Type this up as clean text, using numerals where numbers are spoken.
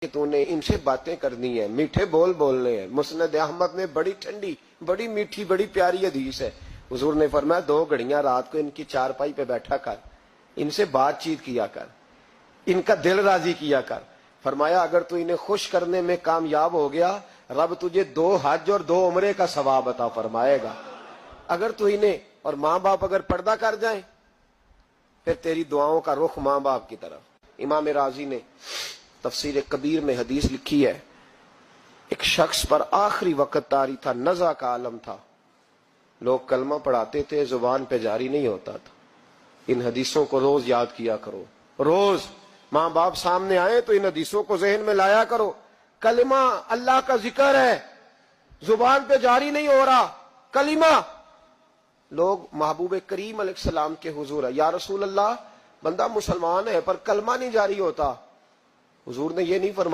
کہ تو نے ان سے باتیں کرنی ہے، میٹھے بول بولنے ہیں۔ مسند احمد میں بڑی ٹھنڈی، بڑی میٹھی، بڑی پیاری حدیث ہے۔ حضور نے فرمایا 2 گھڑیاں رات کو ان کی چارپائی پہ بیٹھا کر، ان سے بات چیت کیا کر، ان کا دل راضی کیا کر۔ فرمایا اگر تو انہیں خوش کرنے میں کامیاب ہو گیا، رب تجھے 2 حج اور 2 عمرے کا ثواب عطا فرمائے گا۔ اگر تو انہیں، اور ماں باپ اگر پردہ کر جائیں، پھر تیری دعاؤں کا رخ ماں باپ کی طرف۔ امام رازی نے تفسیر کبیر میں حدیث لکھی ہے، ایک شخص پر آخری وقت طاری تھا، نزع کا عالم تھا، لوگ کلمہ پڑھاتے تھے، زبان پہ جاری نہیں ہوتا تھا۔ ان حدیثوں کو روز یاد کیا کرو، روز ماں باپ سامنے آئے تو ان حدیثوں کو ذہن میں لایا کرو۔ کلمہ اللہ کا ذکر ہے، زبان پہ جاری نہیں ہو رہا کلمہ۔ لوگ محبوب کریم علیہ السلام کے حضور ہے، یا رسول اللہ بندہ مسلمان ہے پر کلمہ نہیں جاری ہوتا۔ حضور نے یہ نہیں فرمایا